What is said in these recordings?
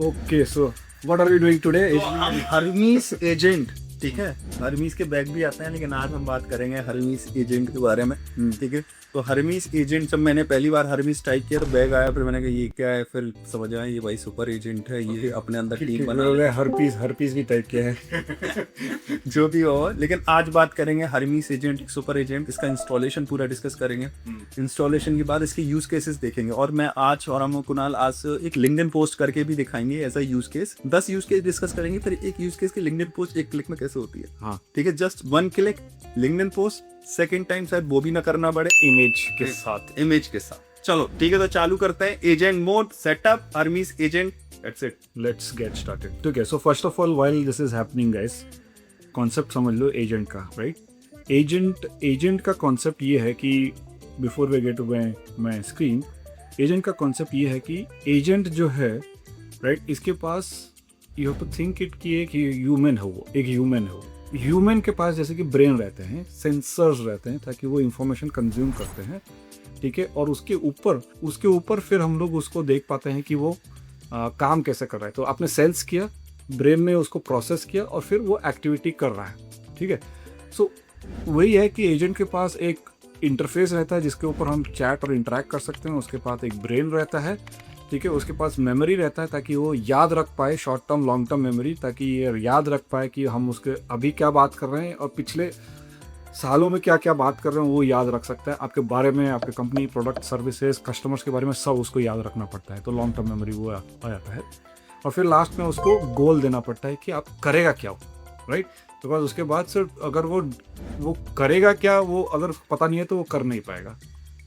Okay, so what are we doing today? तो हम Hermes agent, ठीक है, हर्मीस के बैग भी आते हैं, लेकिन आज हम बात करेंगे हर्मीस एजेंट के बारे में। ठीक है, तो हर्मीस एजेंट, जब मैंने पहली बार हर्मीस टाइप किया तो बैग आया, फिर मैंने कहा ये क्या है, फिर समझ आया ये भाई सुपर एजेंट है, ये अपने अंदर टीम बना मैंने हर पीस भी टाइप किया है। जो भी हो। लेकिन आज बात करेंगे हर्मीस एजेंट, सुपर एजेंट, इसका इंस्टॉलेशन पूरा डिस्कस करेंगे। इंस्टॉलेशन के बाद इसके यूज केसेस देखेंगे, और मैं आज और हम कुणाल आज एक लिंक्डइन पोस्ट करके भी दिखाएंगे ऐसा use case. 10 use case discuss करेंगे, फिर एक यूज केस की लिंक्डइन पोस्ट एक क्लिक में कैसे होती है। हाँ, ठीक है, just 1 click LinkedIn post, second time शायद वो भी ना करना पड़े, इमेज के साथ। चलो ठीक है, तो चालू करते हैं। Agent mode setup, Hermes agent, that's it, let's get started. ठीक है, so first of all while this is happening guys, concept समझ लो एजेंट का, राइट। एजेंट का कॉन्सेप्ट ये है कि before we get to my screen, agent का कॉन्सेप्ट ये है कि एजेंट जो है, राइट, इसके पास you have to think it कि एक ह्यूमन है, वो एक ह्यूमन है। वो ह्यूमन के पास जैसे कि ब्रेन रहते हैं, सेंसर्स रहते हैं, ताकि वो इंफॉर्मेशन कंज्यूम करते हैं, ठीक है, और उसके ऊपर फिर हम लोग उसको देख पाते हैं कि वो काम कैसे कर रहा है। तो आपने सेंस किया, ब्रेन ने उसको प्रोसेस किया, और फिर वो एक्टिविटी कर रहा है, ठीक है। सो वही है कि एजेंट के पास एक इंटरफेस रहता है जिसके ऊपर हम चैट और इंटरेक्ट कर सकते हैं। उसके पास एक ब्रेन रहता है, ठीक है, उसके पास मेमोरी रहता है ताकि वो याद रख पाए, short term long term memory, ताकि ये याद रख पाए कि हम उसके अभी क्या बात कर रहे हैं और पिछले सालों में क्या क्या बात कर रहे हैं, वो याद रख सकता है। आपके बारे में, आपके कंपनी, प्रोडक्ट, सर्विसेज, कस्टमर्स के बारे में सब उसको याद रखना पड़ता है, तो लॉन्ग टर्म मेमोरी वो आ जाता है। और फिर लास्ट में उसको गोल देना पड़ता है कि आप करेगा क्या, राइट। तो बस उसके बाद सिर्फ अगर वो करेगा क्या, वो अगर पता नहीं है तो वो कर नहीं पाएगा।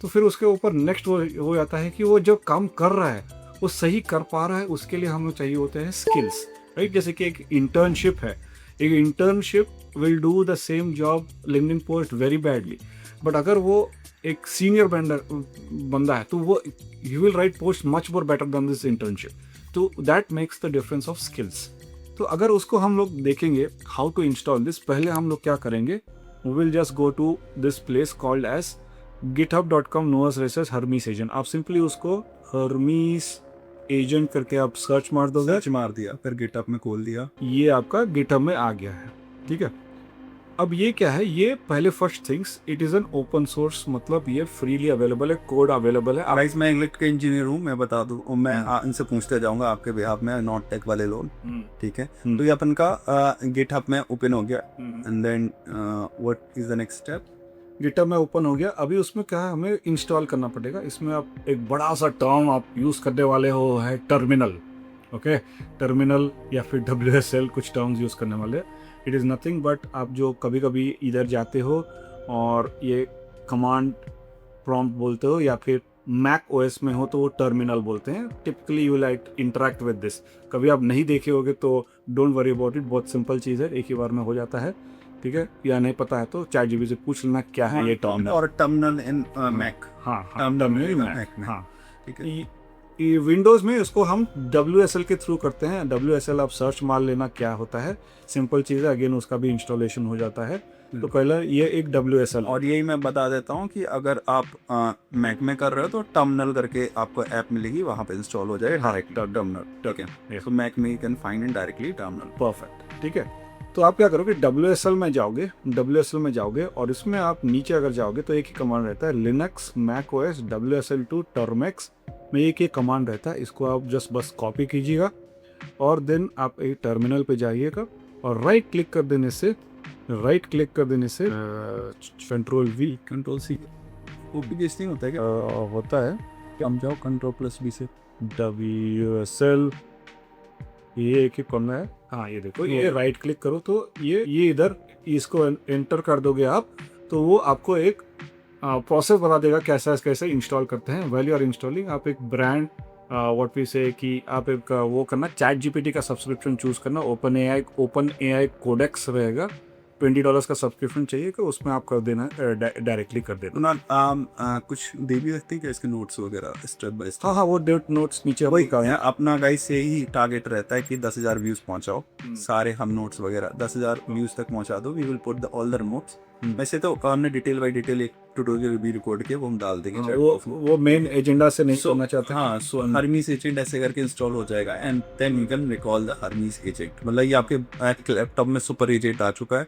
तो फिर उसके ऊपर नेक्स्ट वो आता है कि वो जो काम कर रहा है वो सही कर पा रहा है, उसके लिए हमें चाहिए होते हैं स्किल्स, राइट। जैसे कि एक इंटर्नशिप है, एक internship will do the same job LinkedIn post very badly, but अगर वो एक सीनियर बंदा है तो वो you will write post much more better than this internship. तो that makes the difference of skills. तो अगर उसको हम लोग देखेंगे हाउ टू इंस्टॉल दिस, पहले हम लोग क्या करेंगे, we will just go to this place called as github.com// Hermes agent. आप सिंपली उसको हर्मीस एजेंट करके आप सर्च मार दोगे, सर्च मार दिया, फिर गिटअप में खोल दिया, ये आपका गिटहब में आ गया है, ठीक है। अब ये क्या है, ये पहले first things, it is an open source, मतलब ये फ्रीली अवेलेबल है, कोड अवेलेबल है। गाइस मैं इलेक्ट्रिकल इंजीनियर हूँ, मैं बता दूँ, और मैं इनसे पूछते जाऊंगा आपके बिहाफ में, नॉट टेक वाले लोग, ठीक है। तो ये अपन का गिटहब में ओपन हो गया, and then what is the next step. GitHub में ओपन हो गया। अभी उसमें क्या है, हमें इंस्टॉल करना पड़ेगा। इसमें आप एक बड़ा सा टर्म आप यूज करने वाले हो, है टर्मिनल, ओके। टर्मिनल या फिर WSL, कुछ टर्म्स यूज करने वाले। इट इज़ नथिंग बट आप जो कभी कभी इधर जाते हो और ये कमांड प्रॉम्प्ट बोलते हो, या फिर मैक OS में हो तो वो टर्मिनल बोलते हैं। Typically you like interact with this. कभी आप नहीं देखे होगे तो डोंट वरी अबाउट इट, बहुत सिंपल चीज़ है, एक ही बार में हो जाता है, ठीक है। या नहीं पता है तो ChatGPT से पूछ लेना क्या है ये टर्मिनल, और टर्मिनल इन मैक, हाँ, टर्मिनल इन मैक मैक में, हाँ, ठीक है। विंडोज़ में इसको हम WSL के थ्रू करते हैं। WSL आप सर्च मार लेना क्या होता है, सिंपल चीज़ है, अगेन उसका भी इंस्टॉलेशन हो जाता है। तो पहले ये एक WSL, और यही मैं बता देता हूँ कि अगर आप मैक में कर रहे हो तो टर्मिनल करके आपको ऐप मिलेगी, वहाँ पे इंस्टॉल हो जाए डायरेक्ट टर्मिनल, ठीक है। तो मैक में you can find it directly terminal, perfect, ठीक है। तो आप क्या करोगे, WSL में जाओगे और इसमें आप नीचे अगर जाओगे तो एक ही कमांड रहता है, लिनक्स मैक OS WSL2 टर्मेक्स में एक ही कमांड रहता है। इसको आप जस्ट बस कॉपी कीजिएगा और देन आप एक टर्मिनल पे जाइएगा और राइट क्लिक कर देने से Ctrl+V कॉपी पेस्ट नहीं होता है क्या? होता है, हम जाओ Ctrl+V से, WSL, ये एक ही कॉर्नर है, हाँ ये देखो, ये राइट क्लिक करो तो ये इधर इसको एंटर कर दोगे आप, तो वो आपको एक प्रोसेस बता देगा कैसे इंस्टॉल करते हैं। वेल यू आर इंस्टॉलिंग, आप एक ब्रांड व्हाट वी से कि आप एक वो करना, ChatGPT का सब्सक्रिप्शन चूज करना, ओपन AI कोडेक्स रहेगा, $20 का सब्सक्रिप्शन चाहिए, कि उसमें आप कर देना, डायरेक्टली कर देना। तो ना कुछ दे भी सकती है इसके नोट्स वगैरह स्टेप बाय स्टेप? हाँ, वो नोट्स नीचे वही कहा, अपना गाइस से ही टारगेट रहता है कि 10,000 व्यूज पहुंचाओ, सारे हम नोट्स वगैरह 10,000 व्यूज तक पहुंचा दो, we will put the all the notes वैसे तो हमने डिटेल बाय डिटेल एक ट्यूटोरियल भी रिकॉर्ड किया, वो हम डाल देंगे chat box में। वो मेन एजेंडा से नहीं So, करना चाहते। हाँ, सो हर्मीस एजेंट ऐसे करके इंस्टॉल हो जाएगा and then you can recall the Hermes agent. मतलब ये आपके लैपटॉप में सुपर एजेंट आ चुका है।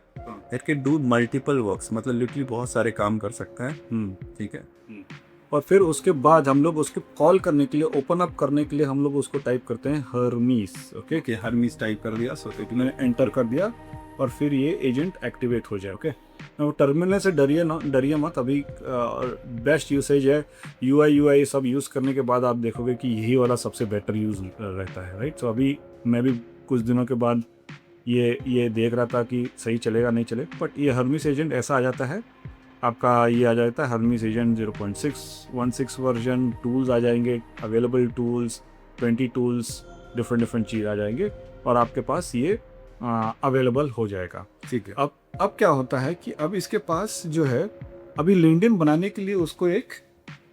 It can do multiple works, मतलब लिटरली बहुत सारे काम कर सकता है। ठीक है। और फिर उसके बाद हम लोग उसके कॉल करने के लिए, ओपन अप करने के लिए हम लोग उसको टाइप करते हैं Hermes. Okay, okay, Hermes type कर दिया, सो इट मैंने एंटर कर दिया और फिर ये एजेंट एक्टिवेट हो जाए। ओके, टर्मिनल से डरिए मत। अभी बेस्ट यूसेज है यूआई सब यूज़ करने के बाद आप देखोगे कि यही वाला सबसे बेटर यूज़ रहता है, राइट। सो अभी मैं भी कुछ दिनों के बाद ये देख रहा था कि सही चलेगा नहीं चले, बट ये हर्मीस एजेंट ऐसा आ जाता है आपका, ये आ जाता है हर्मीस एजेंट 0.616 वर्जन। टूल्स आ जाएंगे, अवेलेबल टूल्स 20 टूल्स, डिफरेंट चीज़ आ जाएंगे और आपके पास ये अवेलेबल हो जाएगा। ठीक है। अब क्या होता है कि अब इसके पास जो है, अभी लिंक्डइन बनाने के लिए उसको एक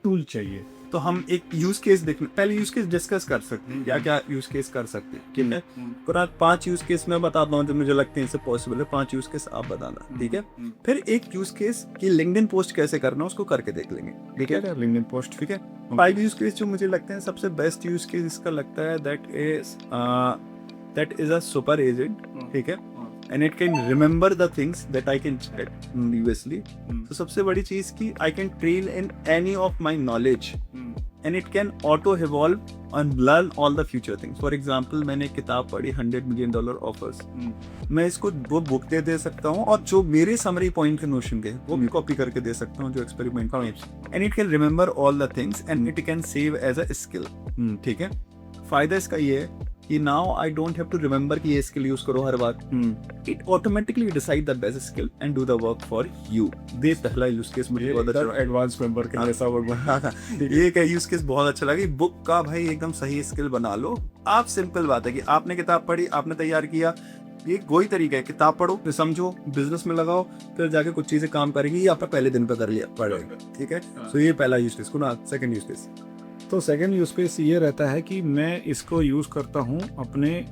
टूल चाहिए। तो हम एक यूज केस देखने, पहले यूज केस डिस्कस कर सकते हैं, क्या क्या यूज केस कर सकते हैं। ठीक है, कुरान 5 यूज केस मैं बताता हूँ जो मुझे लगते हैं इससे पॉसिबल है। 5 यूज केस आप बताना, ठीक है। फिर एक यूज केस की लिंक्डइन पोस्ट कैसे करना है उसको करके देख लेंगे, ठीक है। लिंक्डइन पोस्ट, ठीक है। 5 यूज केस जो मुझे लगते हैं सबसे बेस्ट यूज केस इसका लगता है that is a super agent, ठीक है। And it can remember the things that I can chat previously. So सबसे बड़ी चीज की I can train in any of my knowledge, and it can auto evolve and learn all the future things. For example, मैंने एक किताब पढ़ी $100 million offers. मैं इसको वो बुक दे सकता हूँ और जो मेरे समरी पॉइंट के नोशन के वो भी कॉपी करके दे सकता हूँ जो एक्सपेरिमेंट में, and it can remember all the things and it can save as a skill. ठीक है। फायदा इसका ये है कि now I don't have to remember कि ये स्किल यूज करो हर बार। It automatically decide the best skill and do the work for you. ये पहला यूज केस मुझे बहुत अच्छा लगा। एडवांस मेंबर के जैसा वर्क बना। ये क्या यूज केस बहुत अच्छा लगा। बुक का भाई एकदम सही स्किल बना लो आप। सिंपल बात है कि आपने किताब पढ़ी, आपने तैयार किया, ये वही तरीका है, किताब पढ़ो, फिर समझो, बिजनेस में लगाओ, फिर जाके कुछ चीजें काम करेंगी। ये आपका पहले दिन पे कर लिया पढ़ेगा, ठीक है। तो ये पहला use case. Second use case, तो सेकंड यूज केस ये रहता है कि मैं इसको यूज़ करता हूँ अपने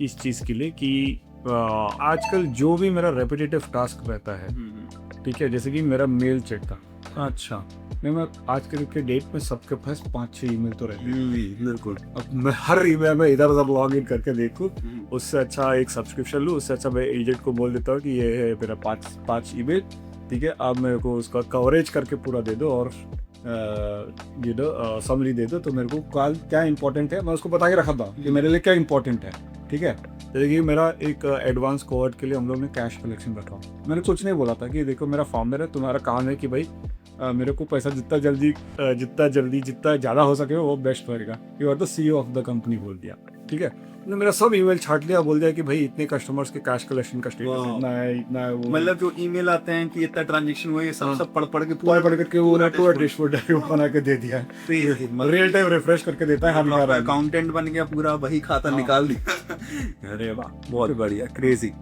इस चीज़ के लिए कि आजकल जो भी मेरा रेपिटेटिव टास्क रहता है, ठीक है, जैसे कि मेरा मेल चेक था। अच्छा, मैं आज के डेट में सबके पास 5-6 ईमेल तो रहते हैं। बिल्कुल। अब मैं हर ईमेल में इधर उधर लॉग इन करके देखूँ, उससे अच्छा एक सब्सक्रिप्शन लूँ। उससे अच्छा मैं एजेंट को बोल देता हूँ कि ये है मेरा 5 ईमेल, ठीक है, आप मेरे को उसका कवरेज करके पूरा दे दो और समरी दे दो। तो मेरे को कल क्या इंपॉर्टेंट है मैं उसको बता के रखा था कि मेरे लिए क्या इंपॉर्टेंट है, ठीक है। जैसे कि मेरा एक एडवांस कोवर्ट के लिए हम लोग ने कैश कलेक्शन रखा। मैंने कुछ नहीं बोला था कि देखो मेरा फाउंडर है, तुम्हारा काम है कि भाई मेरे को पैसा जितना ज़्यादा हो सके वो बेस्ट रहेगा। You are the CEO of the company बोल दिया, ठीक है। ने मेरा सब ईमेल छाट लिया, बोल दिया कि भाई इतने कस्टमर्स के कैश कलेक्शन का स्टेटस इतना है वो, मतलब जो ईमेल आते हैं कि इतना ट्रांजैक्शन हुआ, ये सब पढ़ के पढ़ करके वो पूरा डैशबोर्ड बना के दे दिया। रियल टाइम रिफ्रेश करके देता है। हमारा अकाउंटेंट बन गया पूरा, वही खाता निकाल दिया। अरे वाह, बहुत बढ़िया, क्रेजी।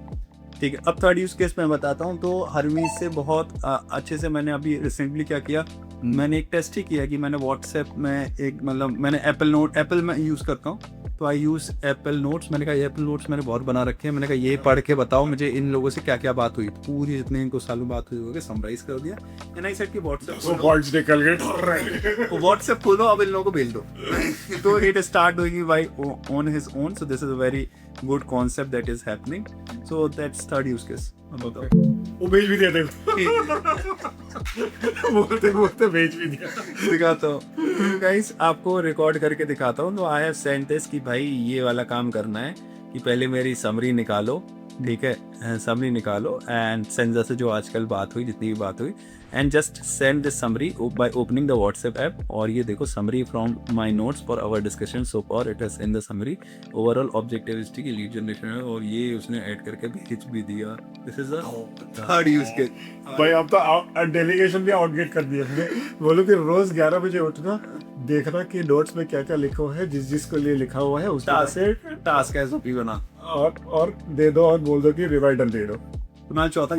ठीक है, अब थर्ड यूज केस मैं बताता हूँ। तो हर्मीस से बहुत अच्छे से मैंने अभी रिसेंटली क्या किया, मैंने एक टेस्ट ही किया कि मैंने व्हाट्सएप में एक, मतलब मैंने एप्पल में यूज़ करता हूँ, तो आई यूज़ एप्पल नोट्स। मैंने कहा एप्पल नोट्स मैंने बहुत बना रखे हैं। मैंने कहा ये पढ़ के बताओ मुझे इन लोगों से क्या क्या बात हुई, पूरी जितने इनको सालों बात हुई होगी समराइज कर दिया। एंड आई सेड कि व्हाट्सएप खोलो, अब इन लोगों को भेज दो। तो it start doing by on his own. So this is a very good concept that is happening. So that's third use case. वो भेज भी दिया बोलते भेज भी दिया। दिखाता हूँ गाइस, आपको रिकॉर्ड करके दिखाता हूँ। तो आई हैव सेंट दिस कि भाई ये वाला काम करना है कि पहले मेरी समरी निकालो, ठीक है, समरी निकालो एंड सेंजा से जो आजकल बात हुई, जितनी भी बात हुई, and just send this summary by opening the WhatsApp app. और ये देखो summary from my notes for our discussion so far, it is in the summary overall objectivity की लीड जनरेशन है। और ये उसने ऐड करके भेज भी दिया। This is the third use case. भाई अब तो डेलीगेशन भी आउटगेट कर दिया हमने। बोलो कि रोज 11 बजे उठना, देखना कि नोट्स में क्या क्या लिखा हुआ है, जिसको लिए लिखा हुआ है उसका टास्क एसओपी बना और दे दो और बोल दो कि रिवाइडर दे दो। तुम्हारा चौथा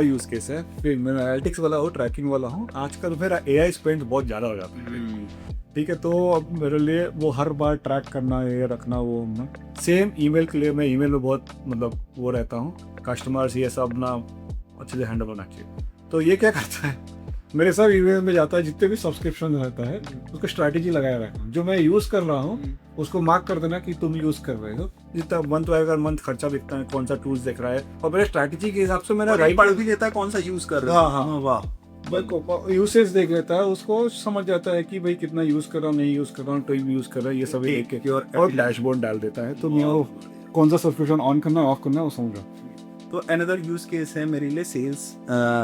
यूज केस है, फिर मैं एनालिटिक्स वाला हूँ, ट्रैकिंग वाला हूँ। आजकल मेरा AI स्पेंड बहुत ज़्यादा हो जाता है, ठीक है। तो अब मेरे लिए वो हर बार ट्रैक करना, ये रखना, वो सेम ईमेल के लिए मैं ईमेल में बहुत मतलब वो रहता हूँ। कस्टमर्स ये सब ना अच्छे से हैंडल होना चाहिए। तो ये क्या करता है, मेरे सब ईमेल में जाता है, जितने भी सब्सक्रिप्शन रहता है उसका स्ट्रैटेजी लगाया रहता हूँ, जो मैं यूज़ कर रहा हूँ उसको मार्क कर देना कि तुम यूज़ कर रहे हो, जितना मंथ वाइज मंथ खर्चा दिखता है, कौन सा टूल्स देख रहा है, और मेरे स्ट्रैटेजी के हिसाब से मेरा राइट पढ़ भी लेता है कौन सा यूज कर रहे हो। हाँ। वाह। यूसेज देख लेता है, उसको समझ जाता है कि भाई कितना यूज़ कर रहा हूँ, नहीं यूज़ कर रहा हूँ, तो यूज़ कर रहा है, ये सब एक एक और डैशबोर्ड डाल देता है, तो मैं वो कौन सा सब्सक्रिप्शन ऑन करना है, ऑफ करना है, वो समझ रहा। तो अनदर यूज केस है मेरे लिए सेल्स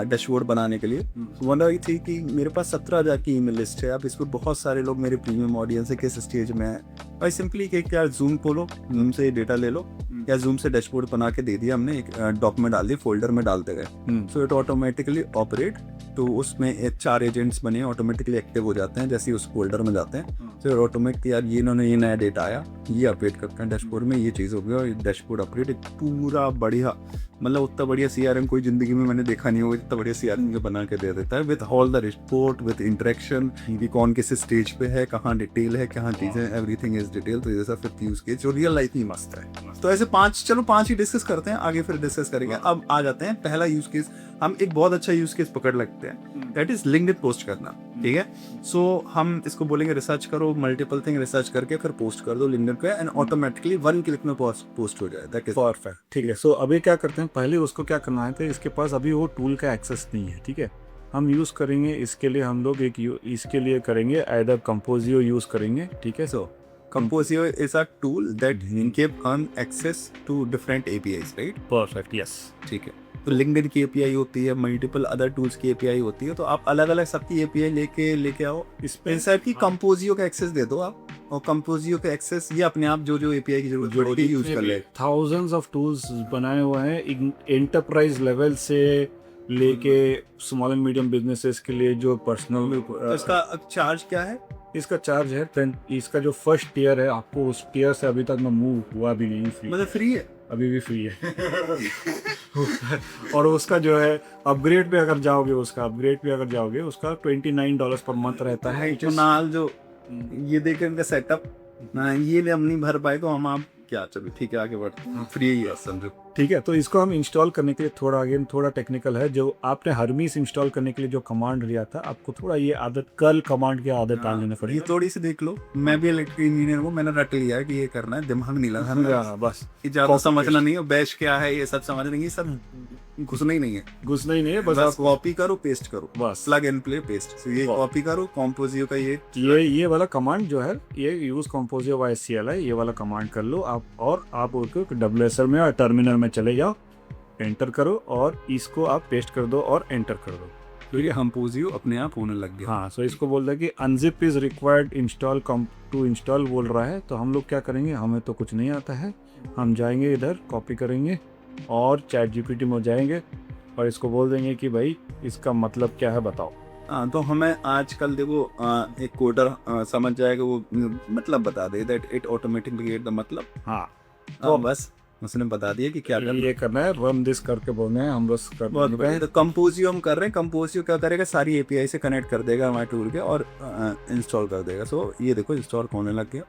डैशबोर्ड बनाने के लिए। वन रही थी कि मेरे पास 17,000 की ईमेल लिस्ट है। अब इस पर बहुत सारे लोग मेरे प्रीमियम ऑडियंस है, किस स्टेज में है, भाई सिंपली कि क्या जूम खोलो, जूम से डेटा ले लो, या जूम से डैशबोर्ड बना के दे दिया हमने, एक डॉक्यूमेंट डाल दिया, फोल्डर में डालते गए, सो इट ऑटोमेटिकली ऑपरेट। तो उसमें 4 एजेंट्स बने, ऑटोमेटिकली एक्टिव हो जाते हैं जैसे ही उस फोल्डर में जाते हैं। तो ऑटोमेटिक यार ये इन्होंने ये नया डेटा आया, ये अपडेट करते हैं डैशबोर्ड में, ये चीज़ हो गया, और डैशबोर्ड अपडेट पूरा बढ़िया, मतलब उतना बढ़िया सीआरएम कोई जिंदगी में मैंने देखा नहीं होगा, इतना बढ़िया सीआरएम के बना के दे देता है, with all the report, with interaction, कि कौन किस स्टेज पे है, कहाँ डिटेल है, कहाँ चीजें, एवरीथिंग इज डिटेल। तो जैसा फिर यूज केस जो रियल लाइफ में मस्त है। तो ऐसे 5 ही डिस्कस करते हैं, आगे फिर डिस्कस करेंगे। अब आ जाते हैं पहला यूज केस, हम एक बहुत अच्छा यूज केस पकड़ लगते हैं, दैट इज लिंक्डइन पोस्ट करना। ठीक है, सो हम इसको बोलेंगे रिसर्च करो, मल्टीपल थिंग रिसर्च करके फिर पोस्ट कर दो लिंक्डइन पे, एंड ऑटोमेटिकली 1 क्लिक में पोस्ट हो जाए। That is perfect. ठीक है, सो अभी क्या करते हैं, पहले उसको क्या करना है, तो इसके पास अभी वो टूल का एक्सेस नहीं है। ठीक है, हम यूज़ करेंगे इसके लिए, हम लोग इसके लिए करेंगे आइदर कंपोजियो यूज़ करेंगे। ठीक है, सो Composio is a tool that give access to different APIs, right? Perfect, yes. ठीक है, तो लिंक्डइन की API होती है, मल्टीपल अदर टूल्स की API होती है, तो आप अलग अलग सबकी API लेके आओ, इस पे इंसर्ट की कंपोजियो का एक्सेस दे दो आप, और कंपोजियो का एक्सेस ये अपने आप जो API की जरूरत पड़ेगी यूज कर ले। थाउजेंड्स ऑफ टूल्स बनाए हुए हैं, एंटरप्राइज लेवल से लेके स्मॉल एंड मीडियम बिजनेसेस के लिए, जो पर्सनल। इसका चार्ज क्या है? इसका चार्ज है 10। इसका जो फर्स्ट टीयर है, आपको उस टीयर से अभी तक मैं मूव हुआ भी नहीं, फ्री, मतलब फ्री है, अभी भी फ्री है। और उसका जो है अपग्रेड पे अगर जाओगे, उसका $29 पर मंथ रहता है। कुणाल जो ये देख इनका सेटअप ना, ये हम नहीं भर पाए, तो हम आप क्या, चलो ठीक है आगे बढ़ते हैं, फ्री ही है समझो। ठीक है, तो इसको हम इंस्टॉल करने के लिए थोड़ा टेक्निकल है। जो आपने हर्मीस इंस्टॉल करने के लिए जो कमांड लिया था, आपको थोड़ा ये आदत, कर्ल कमांड की आदत डाल लेना पड़ेगी। ये थोड़ी सी देख लो, मैं भी इलेक्ट्रिकल इंजीनियर हूँ, मैंने रट लिया है कि ये करना है, दिमाग नहीं लगा बस, ज्यादा समझना नहीं है, बैश क्या है ये सब समझना नहीं है, सब घुसना ही नहीं है, बस कॉपी करो पेस्ट करो, बस प्लग एंड प्ले पेस्ट। ये कॉपी करो कंपोजियो का, ये वाला कमांड जो है, ये यूज कंपोजियो YCL है, ये वाला कमांड कर लो आप, और आप WSL में और टर्मिनल में चले जाओ, एंटर करो, और इसको आप पेस्ट कर दो और एंटर कर दो, तो ये कंपोजियो अपने आप होने लग गया। हाँ, सो इसको बोल रहा है कि unzip is required install to install बोल रहा है। तो हम लोग क्या करेंगे, हमें तो कुछ नहीं आता है, हम जाएंगे इधर, कॉपी करेंगे और ChatGPT में जाएंगे और इसको बोल देंगे कि भाई इसका मतलब क्या है बताओ। तो हमें आजकल देखो एक कोडर समझ जाएगा, वो मतलब बता दे, that it automatically get the मतलब। हाँ, तो बस उसने बता दिया कि क्या ये करना है, रन दिस करके बोलना है, हम बस कर रहे हैं। तो कंपोजियो हम कर रहे हैं, कंपोजियो क्या करेगा, सारी API से कनेक्ट कर देगा हमारे टूल के और इंस्टॉल कर देगा। सो ये देखो इंस्टॉल होने लग गया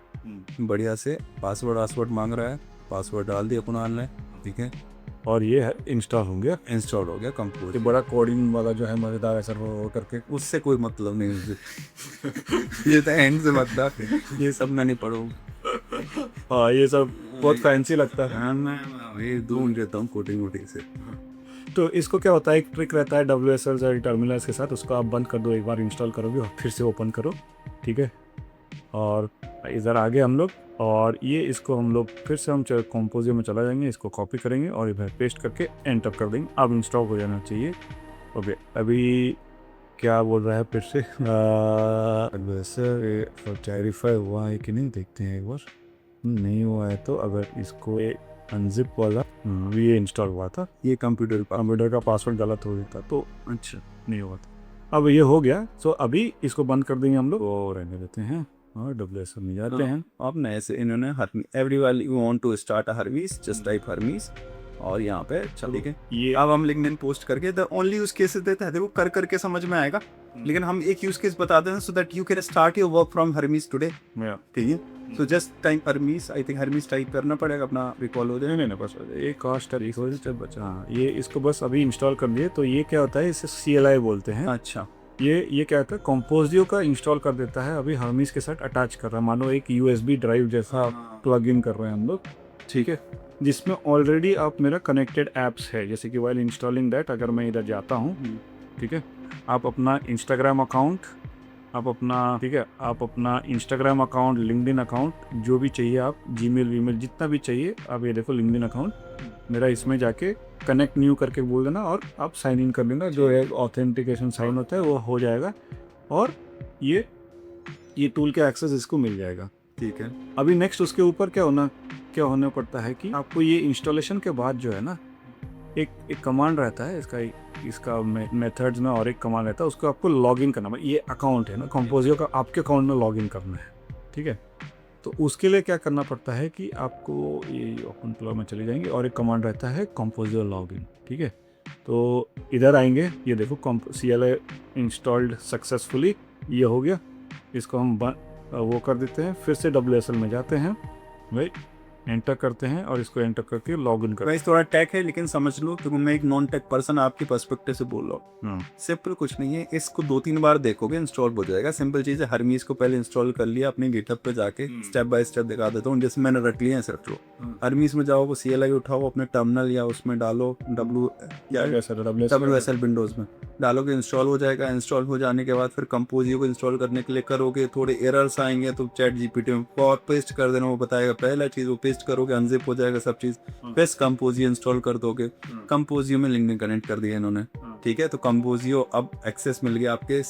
बढ़िया से। पासवर्ड मांग रहा है, पासवर्ड डाल दिया कुणाल ने, ठीक है, और ये है इंस्टॉल हो गया कंपोज। ये बड़ा कोडिंग वाला जो है मजेदार है सर, वो करके उससे कोई मतलब नहीं मुझे। ये तो एंड से मतलब, ये सब ना नहीं पढ़ो। हाँ, ये सब बहुत फैंसी लगता है, मैं दूर रहता हूँ कोडिंग वोडिंग से। तो इसको क्या होता है, एक ट्रिक रहता है WSL और टर्मिनल्स के साथ, उसको आप बंद कर दो, एक बार इंस्टॉल करोगे और फिर से ओपन करो। ठीक है, और इधर आगे हम लोग, और ये इसको हम लोग फिर से हम कंपोजियो में चला जाएंगे, इसको कॉपी करेंगे और इधर पेस्ट करके एंटर कर देंगे। अब इंस्टॉल हो जाना चाहिए। ओके, अभी क्या बोल रहा है फिर से, वेरीफाई हुआ है कि नहीं, देखते हैं एक बार। नहीं हुआ है तो अगर इसको अनजिप वाला, ये इंस्टॉल हुआ था, ये कंप्यूटर का पासवर्ड गलत हो गया था, तो अच्छा नहीं हुआ था। अब ये हो गया, सो अभी इसको बंद कर देंगे हम लोग और रहने देते हैं और WSL में जाते हैं। अब नए से इन्होंने everyone you want to start a Hermes, just type Hermes, और यहाँ पे चल ठीक है ये अब हम लिंक्डइन पोस्ट करके द ओनली यूज केसेस देते हैं, देखो कर करके समझ में आएगा, लेकिन हम एक यूज केस बताते हैं so that you can start your work from Hermes today, yeah. ठीक है। So just type Hermes, I think Hermes type करना पड़ेगा, अपना रिकॉल हो जाए। नहीं बस एक कास्ट बचा। हाँ, ये इसको बस अभी इंस्टॉल कर दिए। तो ये क्या होता है, इसे CLI बोलते हैं। अच्छा ये क्या होता है, कंपोजियो का इंस्टॉल कर देता है, अभी हर्मीस के साथ अटैच कर रहा है, मानो एक USB ड्राइव जैसा प्लग इन कर रहे हैं हम लोग, ठीक है, जिसमें ऑलरेडी आप मेरा कनेक्टेड ऐप्स है। जैसे कि वाइल इंस्टॉलिंग दैट, अगर मैं इधर जाता हूँ, ठीक है, आप अपना इंस्टाग्राम अकाउंट, आप अपना इंस्टाग्राम अकाउंट, लिंक्डइन अकाउंट, जो भी चाहिए आप, जीमेल जितना भी चाहिए आप, ये देखो लिंक्डइन अकाउंट मेरा, इसमें जाके कनेक्ट न्यू करके बोल देना और आप साइन इन कर लेना। जो है ऑथेंटिकेशन साइन होता है वो हो जाएगा, और ये टूल के एक्सेस इसको मिल जाएगा, ठीक है। अभी नेक्स्ट उसके ऊपर क्या होना पड़ता है कि आपको ये इंस्टॉलेशन के बाद जो है ना, एक कमांड रहता है इसका मेथड्स में, और एक कमांड रहता है, उसको आपको लॉगिन करना है। ये अकाउंट है ना कंपोजियो का, आपके अकाउंट में लॉगिन करना है, ठीक है। तो उसके लिए क्या करना पड़ता है कि आपको ये ओपन प्लग में चले जाएंगे, और एक कमांड रहता है कंपोजियो लॉगिन, ठीक है। तो इधर आएंगे, ये देखो CLI इंस्टॉल्ड सक्सेसफुली, ये हो गया। इसको हम वो कर देते हैं, फिर से WSL में जाते हैं भाई, एंटर करते हैं, और इसको एंटर करके लॉगिन करते वैसे थोड़ा टेक है, लेकिन समझ लो कि मैं एक नॉन टेक पर्सन आपके पर्सपेक्टिव से बोल रहा हूँ। हैं। सिंपल कुछ नहीं है, इसको 2-3 बार देखोगे इंस्टॉल हो जाएगा। सिंपल चीज़ है, हर्मीस को पहले इंस्टॉल कर लिया, अपने गिटहब पे जाके स्टेप बाय स्टेप दिखा देता हूँ, जैसे मैंने रट लिया है रट लो। हर्मीस में जाओ, वो CLI उठाओ, अपने टर्मिनल या उसमें डालो, WSL विंडोज में डालोगे, इंस्टॉल हो जाएगा। इंस्टॉल हो जाने के बाद फिर कंपोजियो को इंस्टॉल करने के लिए करोगे, थोड़े एरर्स आएंगे तो चैट GPT में पेस्ट कर देना, वो बताएगा। पहला चीज़ वो पेस्ट करोगे, अनजिप हो जाएगा सब चीज़, फिर कंपोजियो इंस्टॉल कर दोगे। कंपोजियो में लिंक्डइन कनेक्ट कर दिया इन्होंने, ठीक है। तो कंपोजियो अब एक्सेस मिल गया आपके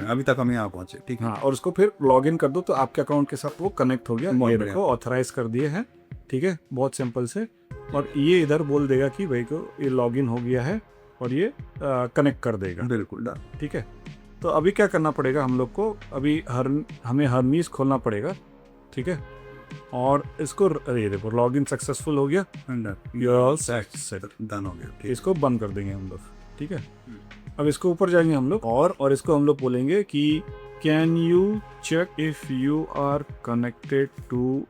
अभी तक हम यहाँ पहुंचे, ठीक है। हाँ, और उसको फिर लॉगिन कर दो, तो आपके अकाउंट के साथ वो कनेक्ट हो गया। ये देखो ऑथराइज कर दिए हैं, ठीक है, बहुत सिंपल से। और ये इधर बोल देगा कि भाई को ये लॉगिन हो गया है, और ये कनेक्ट कर देगा, बिल्कुल, ठीक है। तो अभी क्या करना पड़ेगा हम लोग को, अभी हमें हर्मीस खोलना पड़ेगा, ठीक है, और इसको ये देखो लॉगिन सक्सेसफुल हो गया, you are all set, done हो गया, ठीक। इसको बंद कर देंगे हम लोग, ठीक है। अब इसको ऊपर जाएंगे हम लोग, और इसको हम लोग बोलेंगे कि can you check if you are connected to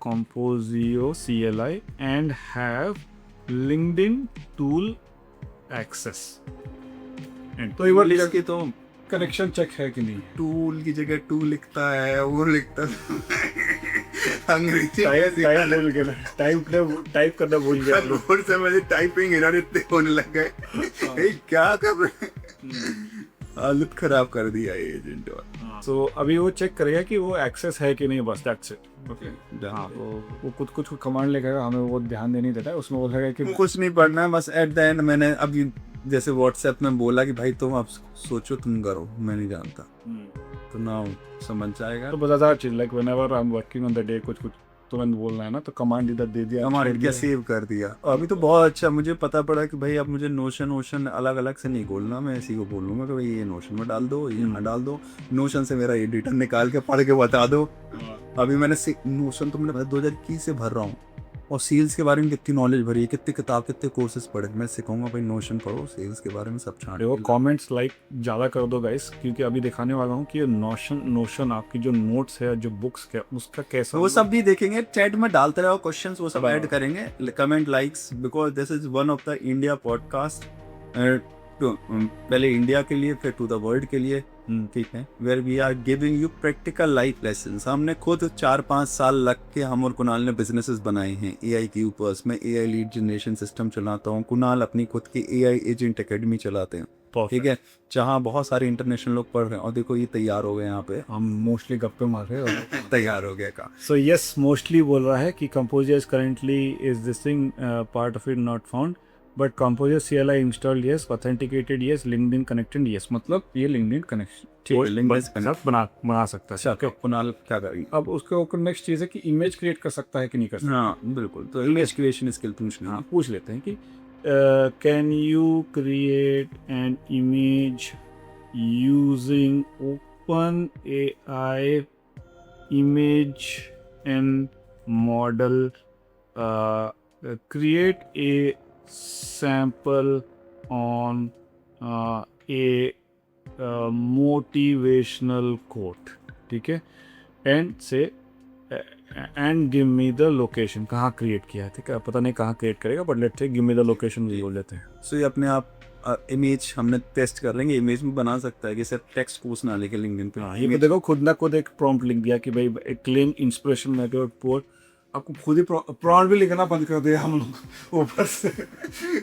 Composio CLI and have LinkedIn tool access. तो एक बार इसकी तो कनेक्शन चेक है कि नहीं। टूल की जगह टू लिखता है, वो लिखता अंग्रेजी टाइप करना भूल गया और से मुझे टाइपिंग एरर इतने होने लग गए, क्या कर रहे, हालत खराब कर दिया ये एजेंट। तो अभी वो चेक करेगा कि वो एक्सेस है कि नहीं, बस दैट्स इट। ओके, हाँ, वो कुछ कमांड लेगा, हमें वो ध्यान देने देता है, उसमें बोलेगा कि कुछ नहीं पढ़ना है, बस एट द एंड मैंने अभी जैसे व्हाट्सएप में बोला कि भाई तुम आप सोचो, तुम करो, मैं नहीं जानता, तो ना समझ जाएगा। तो बता चीज like whenever I am working on the day, कुछ तुरंत बोलना है ना, तो कमांड इधर दे दिया, कमांड क्या सेव कर दिया। अभी तो बहुत अच्छा मुझे पता पड़ा कि भाई अब मुझे नोशन अलग अलग से नहीं बोलना, मैं इसी को बोल लूँगा कि भाई ये नोशन में डाल दो, ये यहाँ डाल दो, नोशन से मेरा एडिटर निकाल के पढ़ के बता दो। अभी मैंने नोशन तो मैंने 2021 से भर रहा हूँ, और सेल्स के बारे में कितनी नॉलेज भरी है, कितनी किताब, कितने कोर्सेज पढ़े। मैं सिखाऊंगा भाई नोशन पढ़ो, सेल्स के बारे में सब छांट। देखो कमेंट्स लाइक ज़्यादा कर दो गाइस, क्योंकि अभी दिखाने वाला हूँ कि नोशन आपकी जो नोट्स है, जो बुक्स है, उसका कैसा, वो सब भी देखेंगे, चैट में डालते रहो क्वेश्चंस, वो सब ऐड करेंगे, comment likes, because this is one of the India podcast, पहले इंडिया के लिए फिर टू द वर्ल्ड के लिए, ठीक है, where we are giving you practical life lessons. हमने खुद 4-5 साल लग के हम और कुणाल ने बिजनेसेस बनाए हैं AI के ऊपर। मैं AI लीड जनरेशन सिस्टम चलाता हूँ, कुणाल अपनी खुद की AI एजेंट एकेडमी चलाते हैं, ठीक है, जहाँ बहुत सारे इंटरनेशनल लोग पढ़ रहे हैं। और देखो ये तैयार हो गए, यहाँ पे हम मोस्टली गप्पे मार रहे हैं तैयार हो गया का। सो यस, मोस्टली बोल रहा है कि Composio is currently is this thing part of it not found, but Composio CLI installed yes, authenticated yes, LinkedIn connected yes, मतलब ये लिंक्डइन कनेक्शन बना सकता है। अच्छा, कुणाल क्या करेंगे अब उसके ऊपर नेक्स्ट चीज़ है कि इमेज क्रिएट कर सकता है कि नहीं कर सकता। हाँ बिल्कुल, तो इमेज क्रिएशन स्किल पूछ लेते हैं कि can you create an image using OpenAI image and model create a sample on a motivational quote, ठीक है, and say and give me the location, कहाँ क्रिएट किया है, ठीक है, पता नहीं कहाँ क्रिएट करेगा, but let's say give me the location बोल लेते हैं. सो ये अपने आप इमेज हमने टेस्ट कर लेंगे, इमेज में बना सकता है कि सिर्फ टेक्स्ट पोस्ट ना लेके लिंक्डइन पे. हाँ, ये तो देखो खुद ना खुद एक प्रॉम्प्ट लिख दिया कि भाई क्लेम इंस्पिरेशन मेथड पोर. आपको खुद ही प्रॉम्प्ट भी लिखना बंद कर दिया हम लोग ऊपर से.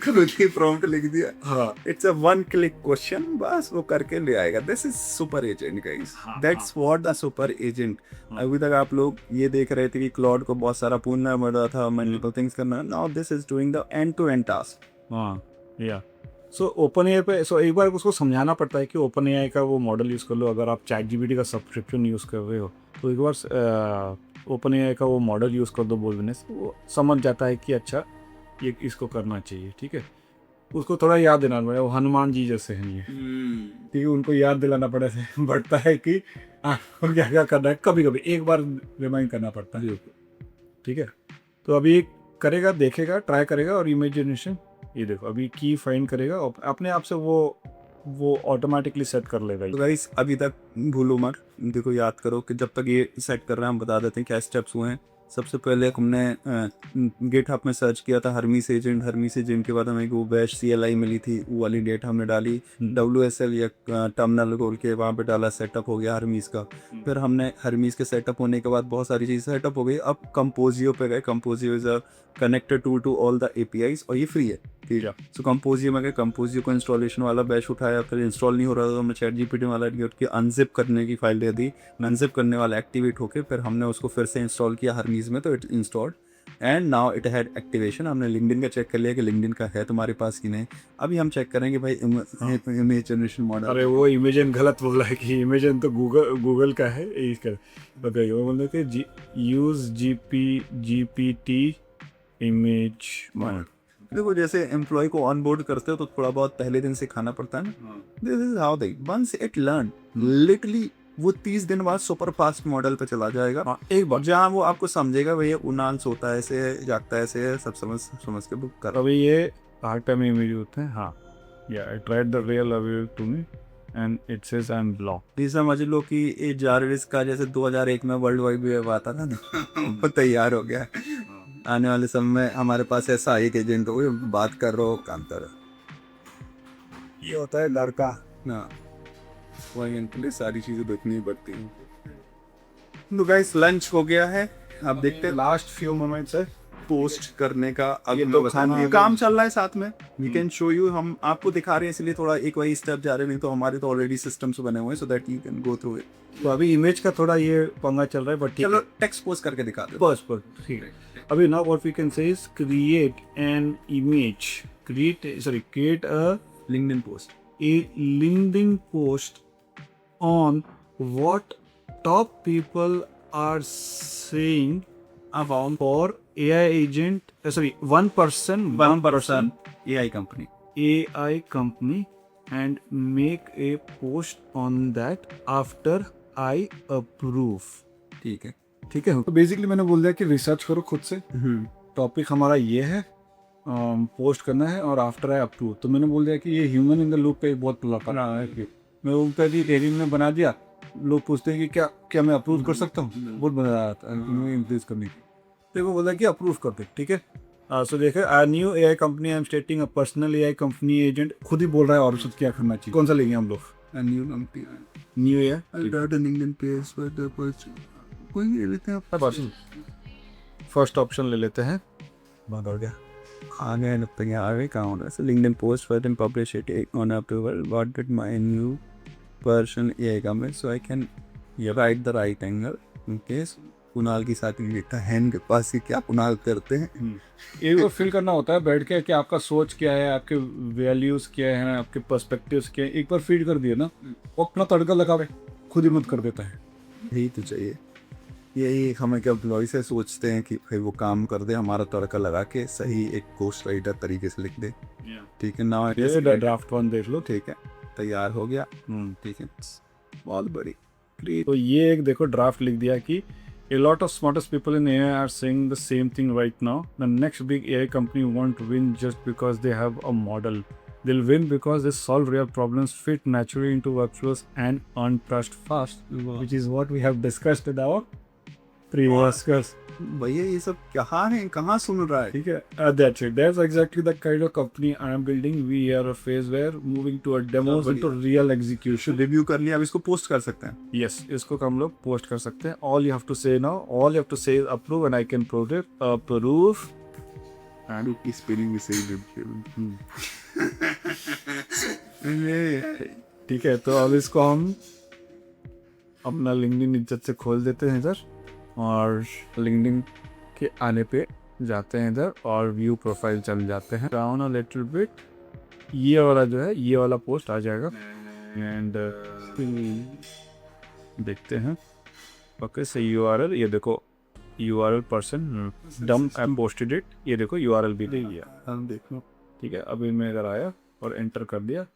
खुद ही प्रॉम्प्ट लिख दिया. हाँ, it's a one click question, बस वो करके ले आएगा. This is super agent guys, that's what the super agent. अभी तक आप लोग ये देख रहे थे कि क्लाउड को बहुत सारा पूछना पड़ रहा था, मल्टीपल थिंग्स करना. Now this is doing the end to end task. हाँ, या सो ओपन एआई पे एक बार उसको समझाना पड़ता है कि ओपन एआई का वो मॉडल यूज़ कर लो. अगर आप चैट जीपीटी का सब्सक्रिप्शन यूज़ कर रहे हो तो एक बार ओपन एआई का वो मॉडल यूज़ कर दो बोलने से वो समझ जाता है कि अच्छा ये इसको करना चाहिए, ठीक है. उसको थोड़ा याद दिलाना पड़ेगा, वो हनुमान जी जैसे हैं ये, ठीक है, उनको याद दिलाना पड़ता है कि क्या क्या करना है. कभी कभी एक बार रिमाइंड करना पड़ता है, ठीक है. तो अभी करेगा, देखेगा, ट्राई करेगा और इमेजिनेशन ये देखो अभी की फाइंड करेगा और अपने आप से वो ऑटोमेटिकली सेट कर लेगा. तो गाइस अभी तक भूलो मत, देखो याद करो कि जब तक ये सेट कर रहे हैं हम बता देते हैं क्या स्टेप्स हुए हैं. सबसे पहले हमने गिटहब में सर्च किया था हर्मीस एजेंट के बाद हमें वो बैश CLI मिली थी, वो वाली डेट हमने डाली. WSL या टर्मिनल खोल के वहाँ पे डाला, सेटअप हो गया हर्मीस का. फिर हमने हर्मीस के सेटअप होने के बाद बहुत सारी चीज़ें सेटअप हो गई. अब कंपोजियो पे गए. Composio is a connected tool to all the APIs और ये फ्री है, ठीक है. सो कंपोजियो में गए, कंपोजियो को इंस्टॉलेशन वाला बैश उठाया, फिर इंस्टॉल नहीं हो रहा था तो हमने चैट जीपीटी वाला की अनजिप करने की फाइल दे दी. अनजिप करने वाला एक्टिवेट होके फिर हमने उसको फिर से इंस्टॉल किया हर्मीज में, तो it installed and now it had activation. हमने लिंक्डइन का चेक कर लिया कि लिंक्डइन का है तुम्हारे पास कि नहीं. अभी हम चेक करेंगे भाई इमेज जनरेशन मॉडल. अरे वो इमेजन गलत बोला है कि इमेजन तो गूगल का है. इसका बताइए वो बोलते हैं कि यूज GPT इमेज मॉडल. देखो जैसे एम्प्लॉय को ऑनबोर्ड करते हो तो थोड़ा बहुत पहले दिन सिखाना पड़ता है ना. This is how they once it learn literally वो 30 दिन बाद सुपर फास्ट मॉडल पे चला जाएगा. एक बार जहाँ वो आपको समझेगा भैया उनान सोता है ऐसे है, जागता है ऐसे है, सब समझ के बुक कर. अभी ये हार्ड टाइम इमेज होते हैं. हाँ, yeah I tried the real away to me and it says I am block. ये समझ लो कि ये जारविस का जैसे 2001 में वर्ल्ड वाइड वेब आता था ना वो तैयार हो गया. आने वाले समय में हमारे पास ऐसा एक एजेंट हो बात कर रहा हो काम कर. ये होता है लड़का ना, वही के लिए सारी चीजें देखनी पड़ती हैं. तो गाइस लंच हो गया है, आप देखते हैं लास्ट फ्यू मोमेंट्स है पोस्ट करने का. अब ये मैं तो बताऊं, खाना ये आ काम चल रहा है साथ में. वी कैन शो यू, हम आपको दिखा रहे हैं इसलिए थोड़ा एक वही स्टेप जा रहे हैं, नहीं तो हमारे तो ऑलरेडी सिस्टम्स बने हुए हैं so that you can go through it. तो अभी इमेज का थोड़ा ये पंगा चल रहा है, बट चलो टेक्स्ट पोस्ट करके दिखा दो. बस ठीक है. अभी now what we can say is create an image, create a LinkedIn post. LinkedIn post on what top people are saying about for AI agent, one person AI company. AI company and make a post on that after I approve. ठीक है. ठीक है. तो basically मैंने बोल दिया कि research करो खुद से, टॉपिक हमारा ये है, पोस्ट करना है और आफ्टर आई अप्रूव. तो मैंने बोल दिया कि ये ह्यूमन इन द लूप पे बहुत प्लान है. मैं बोलता जी डेरिंग में बना दिया, लोग पूछते हैं कि क्या मैं अप्रूव कर सकता हूँ, बहुत मजा आता है इंक्रीज करने की. तो वो बोला कि अप्रूव कर दे, ठीक है. सो देखे a new AI company I am stating a personal AI company agent. खुद ही बोल रहा है और उसको क्या करना चाहिए. कौन सा लेंगे हम लोग? New company. New AI LinkedIn page पर कोई ले लेते हैं. फर्स्ट ऑप्शन ले लेते हैं. बंद हो गया. आगे लगते आगे कहाँ हो रहा है. LinkedIn post first and publish it on approval what did my new person AI comment so I can write the right angle in case. Kunal की साथ लिखा है के पास कि क्या कुणाल करते हैं. एक बार फील करना होता है बैठ के कि आपका सोच क्या है, आपके वैल्यूज क्या है, आपके पर्सपेक्टिव्स क्या है. एक बार फीड कर दिया ना, वो अपना तड़का लगावे खुद ही मत कर देता है. यही तो चाहिए. यही हमें क्या एम्प्लॉय से सोचते हैं कि भाई वो काम कर दे, हमारा तड़का लगा के सही एक घोस्ट राइटर तरीके से लिख दे. ठीक है ना, ड्राफ्ट 1 देख लो. ठीक है, तैयार हो गया. ठीक है, बहुत बड़ी. तो ये एक देखो ड्राफ्ट लिख दिया कि A lot of smartest people in AI are saying the same thing right now. The next big AI company won't win just because they have a model. They'll win because they solve real problems, fit naturally into workflows, and earn trust fast, which is what we have discussed in our previous discuss. भैया ये सब कहाँ है, कहाँ सुन रहा है? ठीक है, that's it. That's exactly the kind of company I am building. We are a phase where moving to a demos into real execution. Review कर लिया, अब इसको पोस्ट कर सकते हैं. Yes, इसको हम लोग पोस्ट कर सकते हैं. All you have to say now, all you have to say is approve, and I can prove it. Approve. And spelling the same. ठीक है, तो अब इसको हम अपना लिंक्डइन इज्जत से खोल देते हैं इधर, और लिंक्डइन के आने पे जाते हैं इधर और व्यू प्रोफाइल चल जाते हैं. डाउन अ लिटिल बिट, ये वाला जो है, ये वाला पोस्ट आ जाएगा. एंड देखते हैं. ओके, से यूआरएल, ये देखो यूआरएल पर्सन डम आई पोस्टेड इट. ये देखो यूआरएल भी दे दिया. हम देखो. ठीक है, अभी मैं इधर आया और एंटर कर दिया.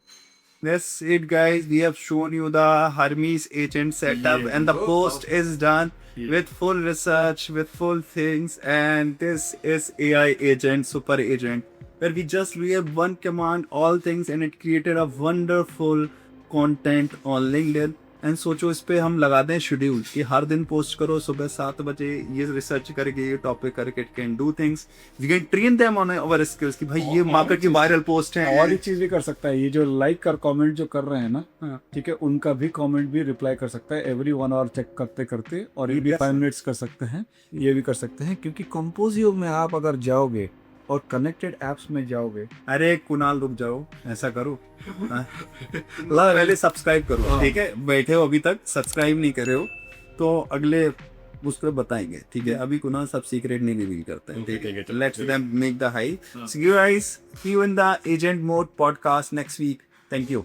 That's it, guys. We have shown you the Hermes agent setup, and the post is done with full research, with full things. And this is AI agent, super agent, where we just gave one command, all things, and it created a wonderful content on LinkedIn. And सोचो इस पे हम लगा दें schedule कि हर दिन post करो सुबह 7 बजे, ये रिसर्च करके, ये टॉपिक करके, it can do things. We can train them on our skills कि भाई ये मार्केट की वायरल पोस्ट है. और एक चीज भी कर सकता है, ये जो लाइक और कमेंट जो कर रहे हैं ना, ठीक है, उनका भी कमेंट भी रिप्लाई कर सकता है एवरी 1 आवर चेक करते करते, और ये भी 5 मिनट्स कर सकते हैं. ये भी कर सकते हैं, क्योंकि कंपोजियो में आप अगर जाओगे और कनेक्टेड एप्स में जाओगे. अरे कुणाल रुक जाओ, ऐसा करो ला पहले सब्सक्राइब करो. ठीक है, बैठे हो अभी तक सब्सक्राइब नहीं करे हो तो अगले उस पर बताएंगे. ठीक है, अभी कुणाल सब सीक्रेट नहीं रिवील करते हैं. ठीक है, let's them make the high. See you guys, see you in the agent mode podcast next week. Thank you.